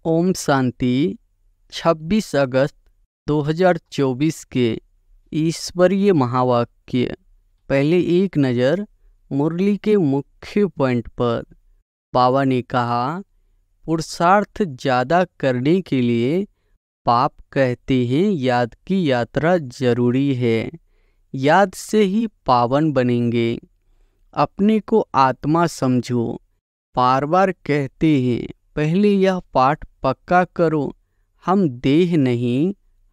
ओम शांति। 26 अगस्त 2024 के ईश्वरीय महावाक्य। पहले एक नज़र मुरली के मुख्य पॉइंट पर। बाबा ने कहा, पुरुषार्थ ज़्यादा करने के लिए पाप कहते हैं याद की यात्रा जरूरी है। याद से ही पावन बनेंगे। अपने को आत्मा समझो। बार बार कहते हैं, पहले यह पाठ पक्का करो, हम देह नहीं,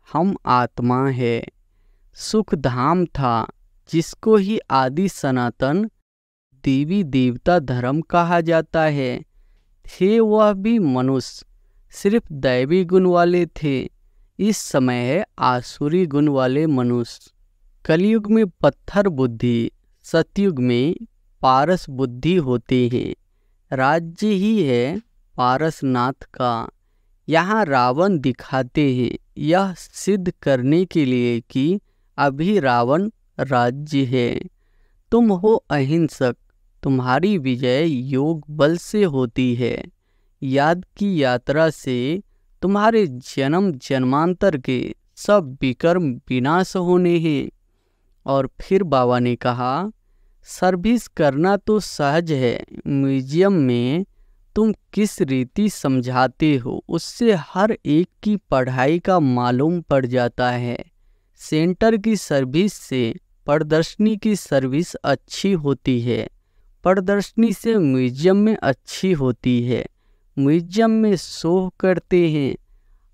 हम आत्मा है। सुख धाम था, जिसको ही आदि सनातन देवी देवता धर्म कहा जाता है। थे वह भी मनुष्य, सिर्फ दैवी गुण वाले थे। इस समय है आसुरी गुण वाले मनुष्य। कलयुग में पत्थर बुद्धि, सतयुग में पारस बुद्धि होते हैं। राज्य ही है पारसनाथ का। यहाँ रावण दिखाते हैं, यह सिद्ध करने के लिए कि अभी रावण राज्य है। तुम हो अहिंसक, तुम्हारी विजय योग बल से होती है। याद की यात्रा से तुम्हारे जन्म जन्मांतर के सब विकर्म विनाश होने हैं। और फिर बाबा ने कहा, सर्विस करना तो सहज है। म्यूजियम में तुम किस रीति समझाते हो, उससे हर एक की पढ़ाई का मालूम पड़ जाता है। सेंटर की सर्विस से प्रदर्शनी की सर्विस अच्छी होती है। प्रदर्शनी से म्यूजियम में अच्छी होती है। म्यूजियम में शो करते हैं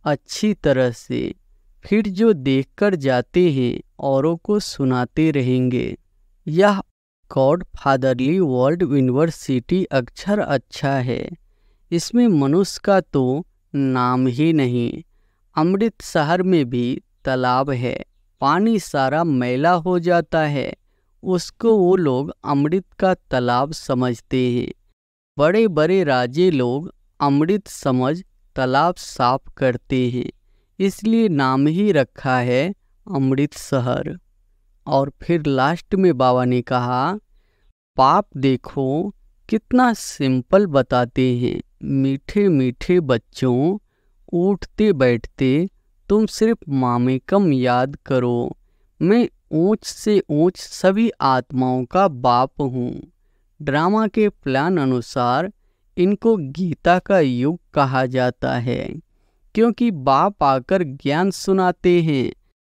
अच्छी तरह से, फिर जो देखकर जाते हैं औरों को सुनाते रहेंगे। यह गॉड फादरली वर्ल्ड यूनिवर्सिटी अक्षर अच्छा है। इसमें मनुष्य का तो नाम ही नहीं। अमृत शहर में भी तालाब है, पानी सारा मैला हो जाता है, उसको वो लोग अमृत का तालाब समझते हैं। बड़े बड़े राजे लोग अमृत समझ तालाब साफ करते हैं, इसलिए नाम ही रखा है अमृत शहर। और फिर लास्ट में बाबा ने कहा, पाप देखो कितना सिंपल बताते हैं। मीठे मीठे बच्चों, उठते बैठते तुम सिर्फ मामेकम याद करो। मैं ऊंच से ऊंच सभी आत्माओं का बाप हूँ। ड्रामा के प्लान अनुसार इनको गीता का युग कहा जाता है, क्योंकि बाप आकर ज्ञान सुनाते हैं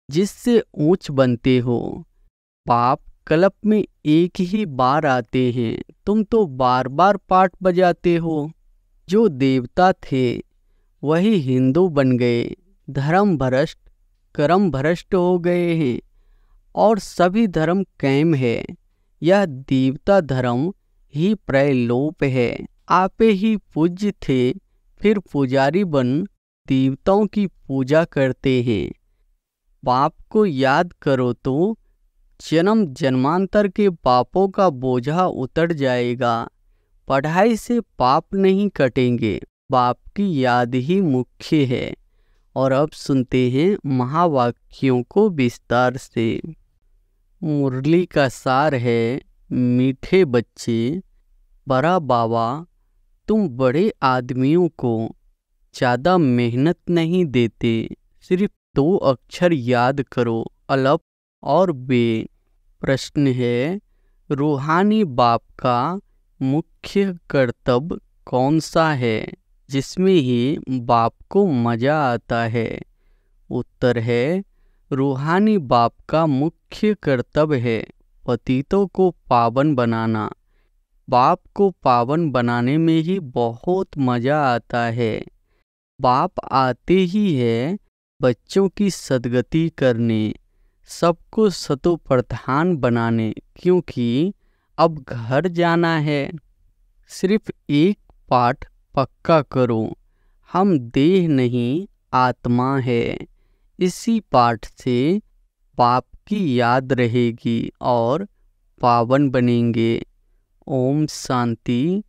जिससे ऊंच बनते हो। बाप कल्प में एक ही बार आते हैं, तुम तो बार बार पाठ बजाते हो। जो देवता थे वही हिंदू बन गए, धर्म भ्रष्ट कर्म भ्रष्ट हो गए हैं और सभी धर्म कैम है। यह देवता धर्म ही प्रलोप है। आपे ही पूज्य थे, फिर पुजारी बन देवताओं की पूजा करते हैं। बाप को याद करो तो जन्म जन्मांतर के पापों का बोझा उतर जाएगा। पढ़ाई से पाप नहीं कटेंगे, बाप की याद ही मुख्य है। और अब सुनते हैं महावाक्यों को विस्तार से। मुरली का सार है, मीठे बच्चे। बड़ा बाबा, तुम बड़े आदमियों को ज़्यादा मेहनत नहीं देते, सिर्फ 2 अक्षर याद करो, अलप और बे। प्रश्न है, रूहानी बाप का मुख्य कर्तव्य कौन सा है जिसमें ही बाप को मजा आता है? उत्तर है, रूहानी बाप का मुख्य कर्तव्य है पतितों को पावन बनाना। बाप को पावन बनाने में ही बहुत मजा आता है। बाप आते ही है बच्चों की सद्गति करने, सबको सतो प्रधान बनाने, क्योंकि अब घर जाना है। सिर्फ एक पाठ पक्का करो, हम देह नहीं आत्मा है। इसी पाठ से बाप की याद रहेगी और पावन बनेंगे। ओम शांति।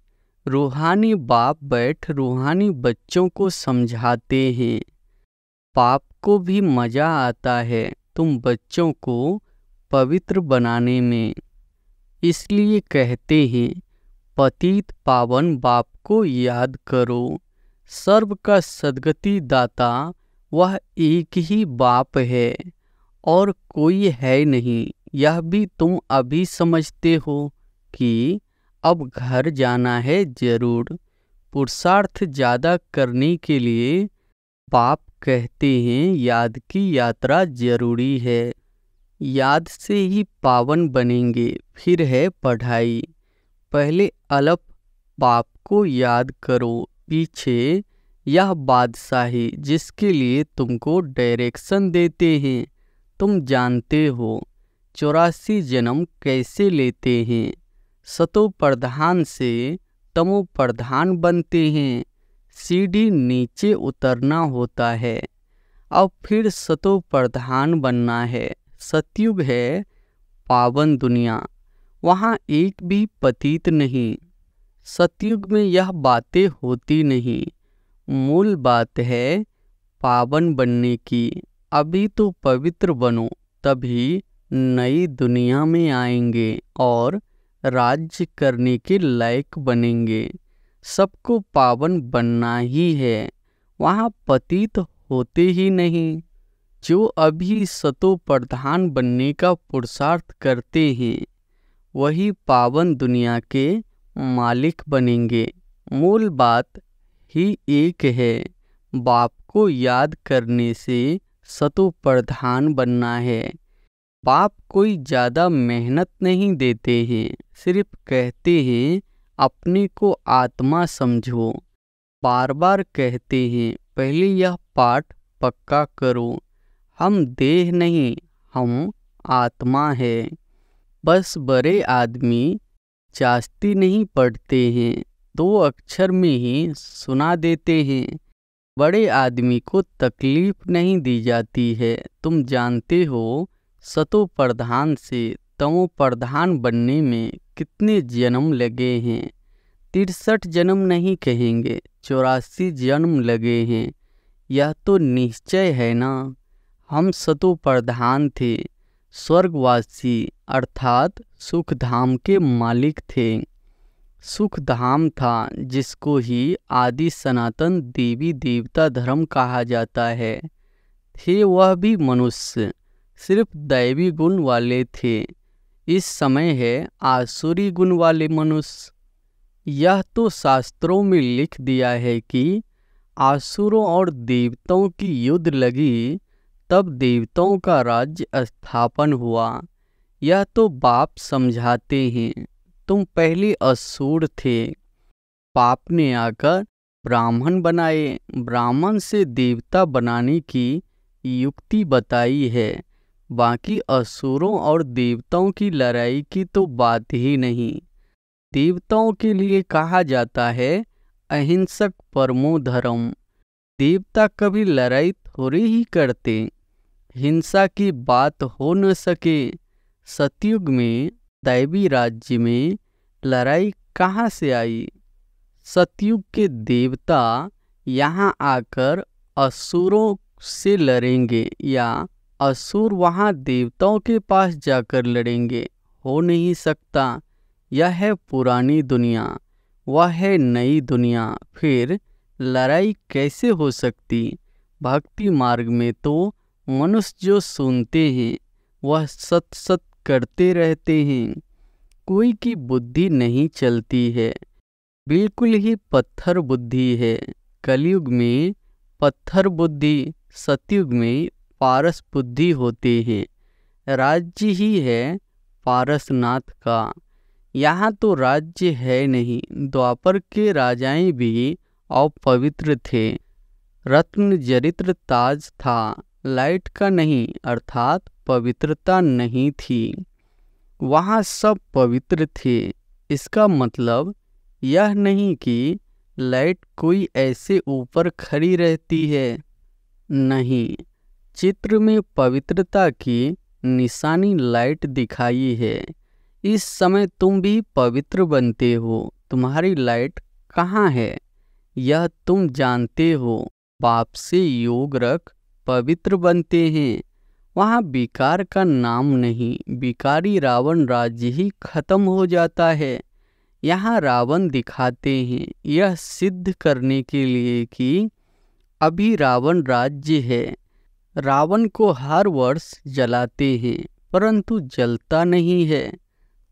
रूहानी बाप बैठ रूहानी बच्चों को समझाते हैं। बाप को भी मजा आता है तुम बच्चों को पवित्र बनाने में, इसलिए कहते हैं पतित पावन बाप को याद करो। सर्व का सद्गति दाता वह एक ही बाप है और कोई है नहीं। यह भी तुम अभी समझते हो कि अब घर जाना है जरूर। पुरुषार्थ ज़्यादा करने के लिए बाप कहते हैं याद की यात्रा जरूरी है। याद से ही पावन बनेंगे। फिर है पढ़ाई। पहले अलप बाप को याद करो। पीछे यह बादशाही जिसके लिए तुमको डायरेक्शन देते हैं। तुम जानते हो 84 जन्म कैसे लेते हैं। सतो प्रधान से तमो प्रधान बनते हैं। सीढ़ी नीचे उतरना होता है। अब फिर सतो प्रधान बनना है। सतयुग है पावन दुनिया, वहाँ एक भी पतित नहीं। सतयुग में यह बातें होती नहीं। मूल बात है पावन बनने की। अभी तो पवित्र बनो, तभी नई दुनिया में आएंगे और राज्य करने के लायक बनेंगे। सबको पावन बनना ही है, वहाँ पतित होते ही नहीं। जो अभी सतो प्रधान बनने का पुरुषार्थ करते हैं वही पावन दुनिया के मालिक बनेंगे। मूल बात ही एक है। बाप को याद करने से सतो प्रधान बनना है। बाप कोई ज़्यादा मेहनत नहीं देते हैं, सिर्फ कहते हैं अपने को आत्मा समझो। बार बार कहते हैं पहले यह पाठ पक्का करो। हम देह नहीं, हम आत्मा है। बस बड़े आदमी चास्ती नहीं पढ़ते हैं, 2 अक्षर में ही सुना देते हैं। बड़े आदमी को तकलीफ नहीं दी जाती है। तुम जानते हो सतो प्रधान से तमो प्रधान बनने में कितने जन्म लगे हैं। 63 जन्म नहीं कहेंगे, 84 जन्म लगे हैं। यह तो निश्चय है ना। हम सतो प्रधान थे, स्वर्गवासी अर्थात सुख धाम के मालिक थे। सुख धाम था जिसको ही आदि सनातन देवी देवता धर्म कहा जाता है। थे वह भी मनुष्य, सिर्फ दैवी गुण वाले थे। इस समय है आसुरी गुण वाले मनुष्य। यह तो शास्त्रों में लिख दिया है कि आसुरों और देवताओं की युद्ध लगी, तब देवताओं का राज्य स्थापन हुआ। यह तो बाप समझाते हैं। तुम पहले असुर थे, बाप ने आकर ब्राह्मण बनाए। ब्राह्मण से देवता बनाने की युक्ति बताई है। बाकी असुरों और देवताओं की लड़ाई की तो बात ही नहीं। देवताओं के लिए कहा जाता है अहिंसक परमो धर्म। देवता कभी लड़ाई थोड़ी ही करते। हिंसा की बात हो न सके। सतयुग में दैवी राज्य में लड़ाई कहाँ से आई। सतयुग के देवता यहाँ आकर असुरों से लड़ेंगे या असुर वहाँ देवताओं के पास जाकर लड़ेंगे। हो नहीं सकता। यह है पुरानी दुनिया, वह है नई दुनिया। फिर लड़ाई कैसे हो सकती। भक्ति मार्ग में तो मनुष्य जो सुनते हैं वह सत सत करते रहते हैं। कोई की बुद्धि नहीं चलती है, बिल्कुल ही पत्थर बुद्धि है। कलयुग में पत्थर बुद्धि, सतयुग में पारस बुद्धि होते हैं। राज्य ही है पारसनाथ का। यहाँ तो राज्य है नहीं। द्वापर के राजाएं भी अपवित्र थे। रत्न जरित्र ताज था, लाइट का नहीं, अर्थात पवित्रता नहीं थी। वहाँ सब पवित्र थे। इसका मतलब यह नहीं कि लाइट कोई ऐसे ऊपर खड़ी रहती है, नहीं। चित्र में पवित्रता की निशानी लाइट दिखाई है। इस समय तुम भी पवित्र बनते हो। तुम्हारी लाइट कहाँ है यह तुम जानते हो। बाप से योग रख पवित्र बनते हैं। वहाँ विकार का नाम नहीं। विकारी रावण राज्य ही खत्म हो जाता है। यहाँ रावण दिखाते हैं यह सिद्ध करने के लिए कि अभी रावण राज्य है। रावण को हर वर्ष जलाते हैं परंतु जलता नहीं है।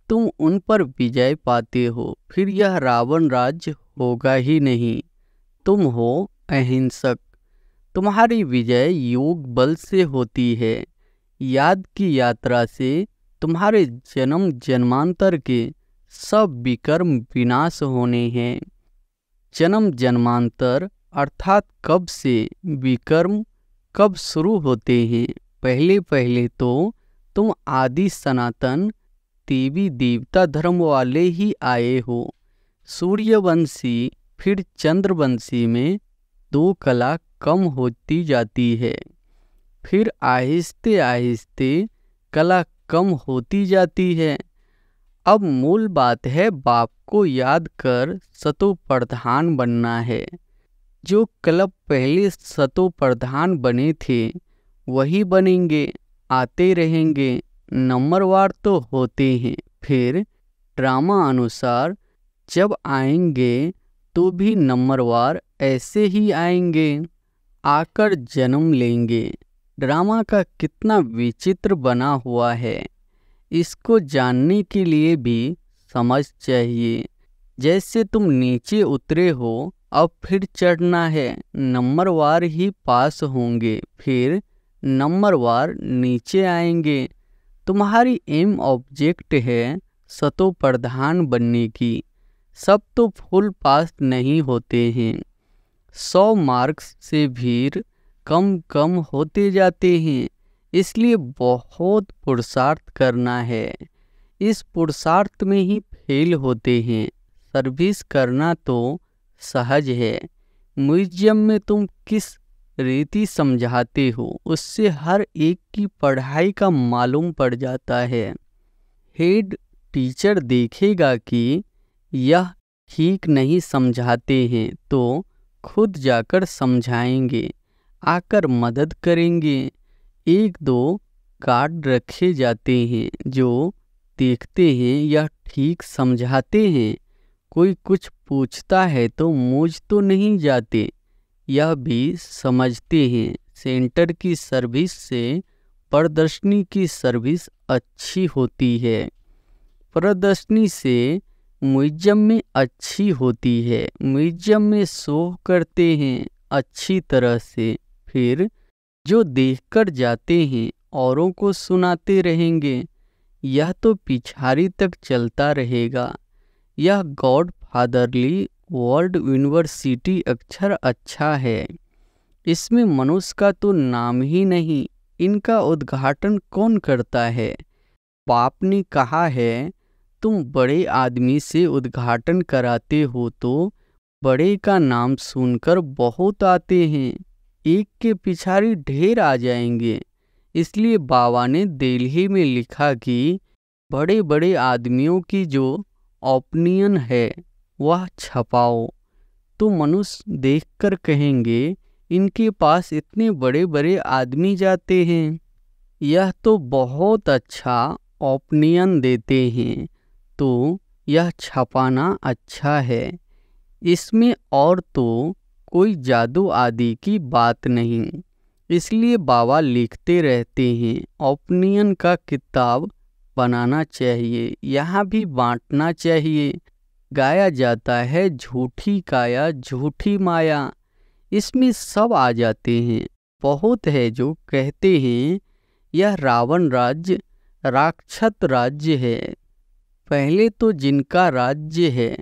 तुम उन पर विजय पाते हो, फिर यह रावण राज्य होगा ही नहीं। तुम हो अहिंसक, तुम्हारी विजय योग बल से होती है। याद की यात्रा से तुम्हारे जन्म जन्मांतर के सब विकर्म विनाश होने हैं। जन्म जन्मांतर अर्थात कब से विकर्म कब शुरू होते हैं? पहले पहले तो तुम आदि सनातन देवी देवता धर्म वाले ही आए हो। सूर्यवंशी फिर चंद्रवंशी में 2 कला कम होती जाती है, फिर आहिस्ते आहिस्ते कला कम होती जाती है। अब मूल बात है बाप को याद कर सतो प्रधान बनना है। जो क्लब पहले सतो प्रधान बने थे वही बनेंगे, आते रहेंगे। नंबरवार तो होते हैं, फिर ड्रामा अनुसार जब आएंगे तो भी नंबरवार ऐसे ही आएंगे, आकर जन्म लेंगे। ड्रामा का कितना विचित्र बना हुआ है, इसको जानने के लिए भी समझ चाहिए। जैसे तुम नीचे उतरे हो, अब फिर चढ़ना है। नंबरवार ही पास होंगे, फिर नंबरवार नीचे आएंगे। तुम्हारी एम ऑब्जेक्ट है सतो प्रधान बनने की। सब तो फुल पास नहीं होते हैं, 100 मार्क्स से भी कम कम होते जाते हैं। इसलिए बहुत पुरुषार्थ करना है। इस पुरुषार्थ में ही फेल होते हैं। सर्विस करना तो सहज है। म्यूजियम में तुम किस रीति समझाते हो उससे हर एक की पढ़ाई का मालूम पड़ जाता है। हेड टीचर देखेगा कि यह ठीक नहीं समझाते हैं तो खुद जाकर समझाएंगे, आकर मदद करेंगे। 1-2 गार्ड रखे जाते हैं जो देखते हैं यह ठीक समझाते हैं। कोई कुछ पूछता है तो मूझ तो नहीं जाते, यह भी समझते हैं। सेंटर की सर्विस से प्रदर्शनी की सर्विस अच्छी होती है, प्रदर्शनी से म्यूजियम में अच्छी होती है। म्यूजियम में शो करते हैं अच्छी तरह से, फिर जो देखकर जाते हैं औरों को सुनाते रहेंगे। यह तो पिछाड़ी तक चलता रहेगा। यह गॉड फादरली वर्ल्ड यूनिवर्सिटी अक्षर अच्छा है। इसमें मनुष्य का तो नाम ही नहीं। इनका उद्घाटन कौन करता है? बाप ने कहा है तुम बड़े आदमी से उद्घाटन कराते हो तो बड़े का नाम सुनकर बहुत आते हैं, एक के पिछाड़ी ढेर आ जाएंगे। इसलिए बाबा ने दिल्ली में लिखा कि बड़े बड़े आदमियों की जो ओपिनियन है वह छपाओ, तो मनुष्य देखकर कहेंगे इनके पास इतने बड़े बड़े आदमी जाते हैं, यह तो बहुत अच्छा ओपिनियन देते हैं, तो यह छपाना अच्छा है। इसमें और तो कोई जादू आदि की बात नहीं। इसलिए बाबा लिखते रहते हैं ओपिनियन का किताब बनाना चाहिए, यहाँ भी बांटना चाहिए। गाया जाता है झूठी काया झूठी माया, इसमें सब आ जाते हैं। बहुत है जो कहते हैं यह रावण राज्य राक्षस राज्य है। पहले तो जिनका राज्य है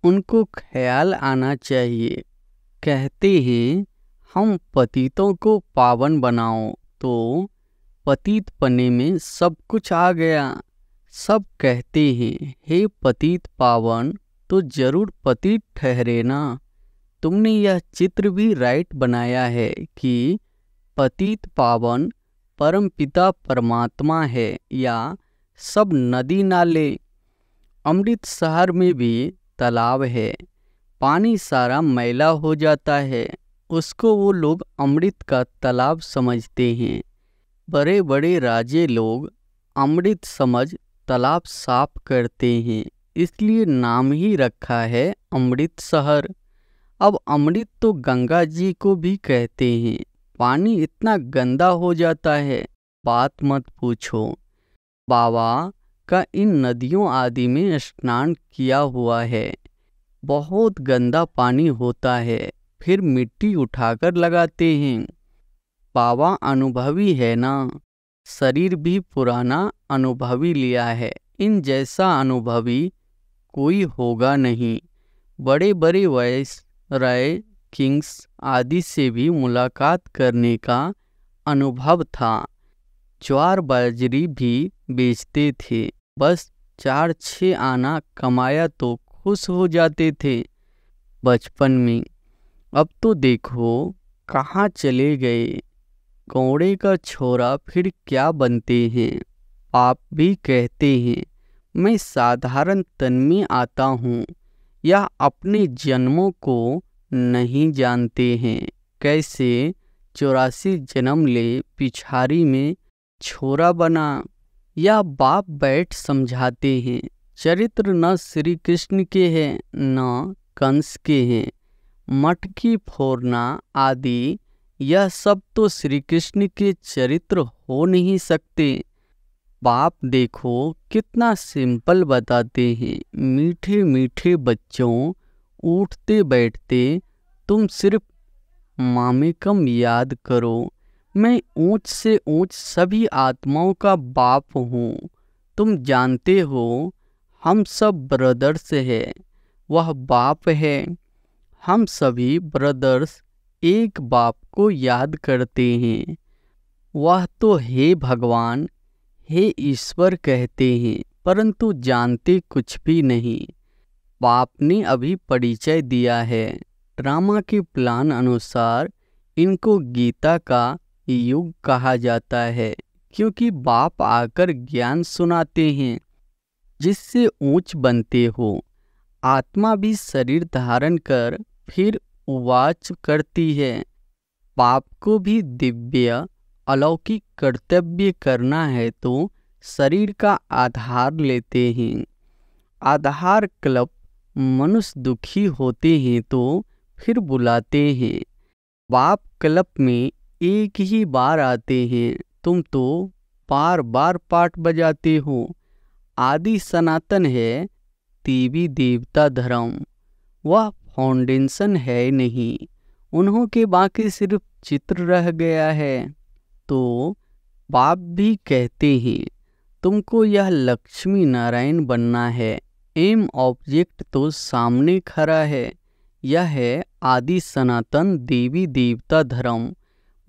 उनको ख्याल आना चाहिए। कहते हैं हम पतितों को पावन बनाओ, तो पतित पने में सब कुछ आ गया। सब कहते हैं हे पतित पावन, तो जरूर पतित ठहरे ना। तुमने यह चित्र भी राइट बनाया है कि पतित पावन परमपिता परमात्मा है, या सब नदी नाले। अमृतसर में भी तालाब है, पानी सारा मैला हो जाता है, उसको वो लोग अमृत का तालाब समझते हैं। बड़े बड़े राजे लोग अमृत समझ तालाब साफ करते हैं। इसलिए नाम ही रखा है अमृत शहर। अब अमृत तो गंगा जी को भी कहते हैं। पानी इतना गंदा हो जाता है, बात मत पूछो। बाबा का इन नदियों आदि में स्नान किया हुआ है। बहुत गंदा पानी होता है, फिर मिट्टी उठाकर लगाते हैं। बाबा अनुभवी है ना, शरीर भी पुराना अनुभवी लिया है। इन जैसा अनुभवी कोई होगा नहीं। बड़े बड़े वायसराय, किंग्स आदि से भी मुलाकात करने का अनुभव था। ज्वार बाजरी भी बेचते थे, बस 4-6 आना कमाया तो खुश हो जाते थे बचपन में। अब तो देखो कहाँ चले गए। कौड़े का छोरा फिर क्या बनते हैं। आप भी कहते हैं मैं साधारण तन में आता हूँ, या अपने जन्मों को नहीं जानते हैं। कैसे 84 जन्म ले पिछारी में छोरा बना। या बाप बैठ समझाते हैं चरित्र न श्री कृष्ण के हैं न कंस के हैं। मटकी फोड़ना आदि यह सब तो श्री कृष्ण के चरित्र हो नहीं सकते। बाप देखो कितना सिंपल बताते हैं। मीठे मीठे बच्चों, उठते बैठते तुम सिर्फ मामेकम याद करो। मैं ऊंच से ऊंच सभी आत्माओं का बाप हूँ। तुम जानते हो हम सब ब्रदर्स हैं, वह बाप है। हम सभी ब्रदर्स एक बाप को याद करते हैं। वह तो हे भगवान, हे ईश्वर कहते हैं, परंतु जानते कुछ भी नहीं। बाप ने अभी परिचय दिया है। ड्रामा के प्लान अनुसार इनको गीता का युग कहा जाता है, क्योंकि बाप आकर ज्ञान सुनाते हैं जिससे ऊंच बनते हो। आत्मा भी शरीर धारण कर फिर उवाच करती है। बाप को भी दिव्य अलौकिक कर्तव्य करना है तो शरीर का आधार लेते हैं। आधार क्लब मनुष्य दुखी होते हैं तो फिर बुलाते हैं। बाप क्लब में एक ही बार आते हैं, तुम तो बार बार पाठ बजाते हो। आदि सनातन है देवी देवता धर्म, वह फाउंडेशन है नहीं। उन्हों के बाकी सिर्फ चित्र रह गया है। तो बाप भी कहते हैं तुमको यह लक्ष्मी नारायण बनना है। एम ऑब्जेक्ट तो सामने खड़ा है। यह है आदि सनातन देवी देवता धर्म।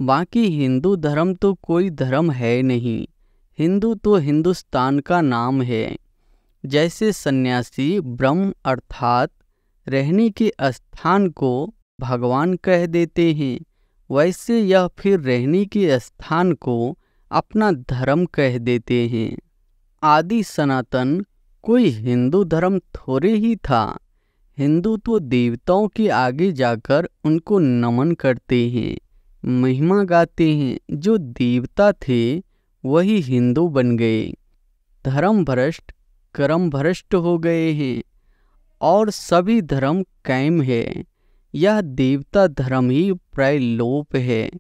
बाकी हिंदू धर्म तो कोई धर्म है नहीं। हिंदू तो हिंदुस्तान का नाम है। जैसे सन्यासी ब्रह्म अर्थात रहने के स्थान को भगवान कह देते हैं, वैसे यह फिर रहने के स्थान को अपना धर्म कह देते हैं। आदि सनातन कोई हिंदू धर्म थोड़े ही था। हिंदू तो देवताओं के आगे जाकर उनको नमन करते हैं, महिमा गाते हैं। जो देवता थे वही हिंदू बन गए। धर्म भ्रष्ट कर्म भ्रष्ट हो गए हैं और सभी धर्म कायम है। यह देवता धर्म ही प्राय लोप है।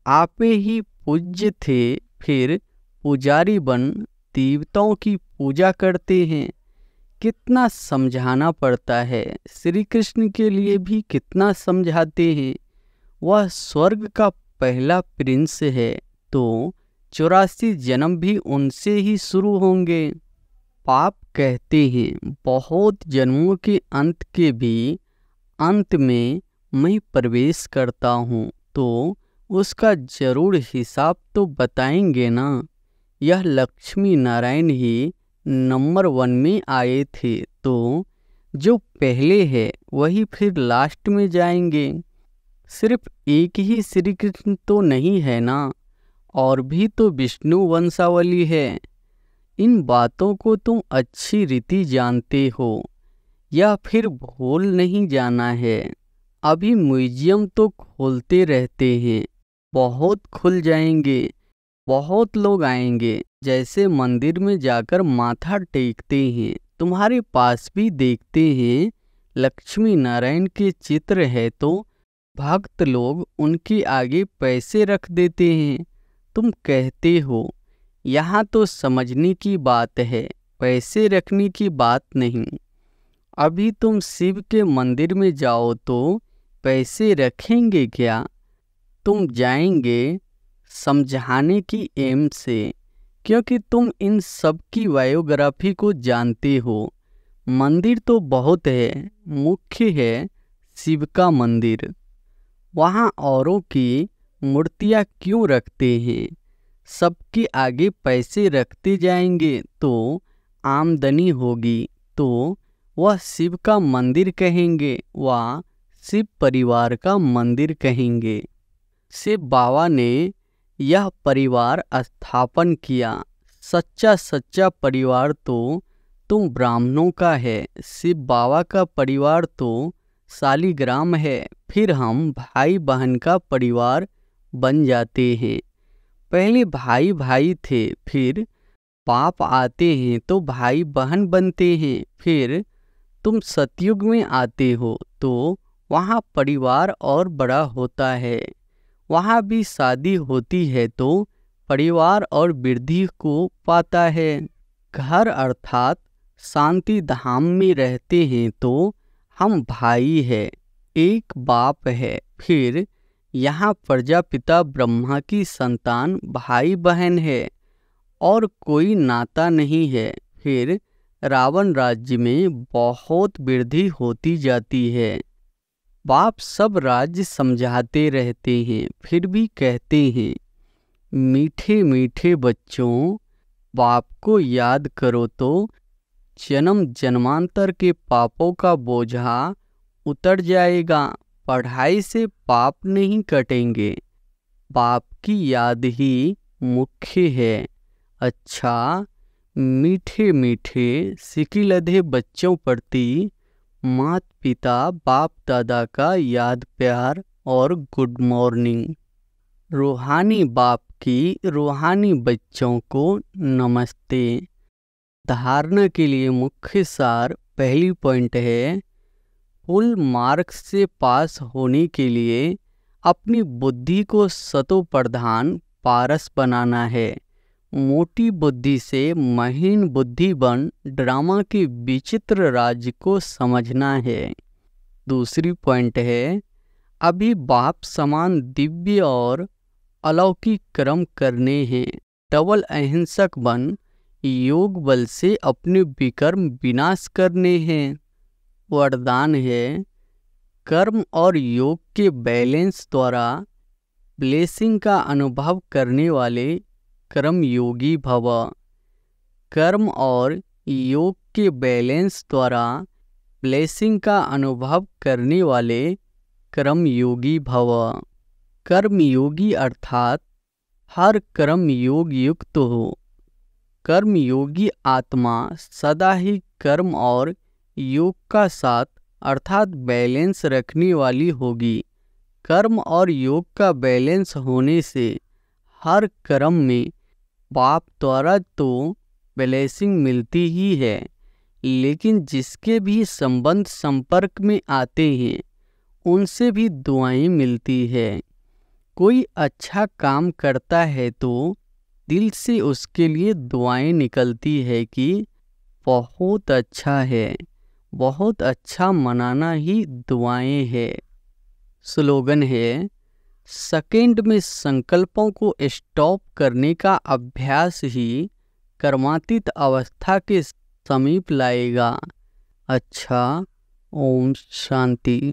आपे ही पूज्य थे, फिर पुजारी बन देवताओं की पूजा करते हैं। कितना समझाना पड़ता है। श्री कृष्ण के लिए भी कितना समझाते हैं। वह स्वर्ग का पहला प्रिंस है, तो 84 जन्म भी उनसे ही शुरू होंगे। पाप कहते हैं बहुत जन्मों के अंत के भी अंत में मैं प्रवेश करता हूँ, तो उसका जरूर हिसाब तो बताएंगे ना। यह लक्ष्मी नारायण ही नंबर 1 में आए थे, तो जो पहले है वही फिर लास्ट में जाएंगे। सिर्फ एक ही श्री कृष्ण तो नहीं है ना, और भी तो विष्णु वंशावली है। इन बातों को तुम अच्छी रीति जानते हो या फिर भूल नहीं जाना है। अभी म्यूजियम तो खोलते रहते हैं, बहुत खुल जाएंगे, बहुत लोग आएंगे। जैसे मंदिर में जाकर माथा टेकते हैं तुम्हारे पास भी देखते हैं लक्ष्मी नारायण के चित्र है तो भक्त लोग उनके आगे पैसे रख देते हैं। तुम कहते हो यहाँ तो समझने की बात है, पैसे रखने की बात नहीं। अभी तुम शिव के मंदिर में जाओ तो पैसे रखेंगे क्या? तुम जाएंगे समझाने की एम से, क्योंकि तुम इन सब की बायोग्राफी को जानते हो। मंदिर तो बहुत है, मुख्य है शिव का मंदिर। वहाँ औरों की मूर्तियाँ क्यों रखते हैं? सबके आगे पैसे रखते जाएंगे तो आमदनी होगी, तो वह शिव का मंदिर कहेंगे, वह शिव परिवार का मंदिर कहेंगे। शिव बाबा ने यह परिवार स्थापन किया। सच्चा परिवार तो तुम ब्राह्मणों का है, शिव बाबा का परिवार तो शालिग्राम है। फिर हम भाई बहन का परिवार बन जाते हैं। पहले भाई भाई थे, फिर बाप आते हैं तो भाई बहन बनते हैं। फिर तुम सतयुग में आते हो तो वहाँ परिवार और बड़ा होता है। वहाँ भी शादी होती है तो परिवार और वृद्धि को पाता है। घर अर्थात शांति धाम में रहते हैं तो हम भाई है, एक बाप है। फिर यहाँ प्रजापिता ब्रह्मा की संतान भाई बहन है और कोई नाता नहीं है। फिर रावण राज्य में बहुत वृद्धि होती जाती है। बाप सब राज्य समझाते रहते हैं, फिर भी कहते हैं मीठे मीठे बच्चों, बाप को याद करो तो जन्म जन्मांतर के पापों का बोझा उतर जाएगा। पढ़ाई से पाप नहीं कटेंगे, बाप की याद ही मुख्य है। अच्छा, मीठे मीठे सिकिलधे बच्चों प्रति माता पिता बाप दादा का याद प्यार और गुड मॉर्निंग। रूहानी बाप की रूहानी बच्चों को नमस्ते। धारणा के लिए मुख्य सार पहली पॉइंट है, फुल मार्क्स से पास होने के लिए अपनी बुद्धि को सतो प्रधान पारस बनाना है। मोटी बुद्धि से महीन बुद्धि बन ड्रामा के विचित्र राज्य को समझना है। दूसरी पॉइंट है, अभी बाप समान दिव्य और अलौकिक कर्म करने हैं। डबल अहिंसक बन योग बल से अपने विकर्म विनाश करने हैं। वरदान है, कर्म और योग के बैलेंस द्वारा ब्लेसिंग का अनुभव करने वाले कर्म योगी भव। कर्म और योग के बैलेंस द्वारा ब्लेसिंग का अनुभव करने वाले कर्म योगी भव। कर्म योगी अर्थात हर कर्म योग युक्त हो। कर्म योगी आत्मा सदा ही कर्म और योग का साथ अर्थात बैलेंस रखने वाली होगी। कर्म और योग का बैलेंस होने से हर कर्म में बाप द्वारा तो ब्लेसिंग मिलती ही है, लेकिन जिसके भी संबंध संपर्क में आते हैं उनसे भी दुआएं मिलती है। कोई अच्छा काम करता है तो दिल से उसके लिए दुआएं निकलती है कि बहुत अच्छा है, बहुत अच्छा मनाना ही दुआएं है। स्लोगन है, सेकंड में संकल्पों को स्टॉप करने का अभ्यास ही कर्मातीत अवस्था के समीप लाएगा। अच्छा, ओम शांति।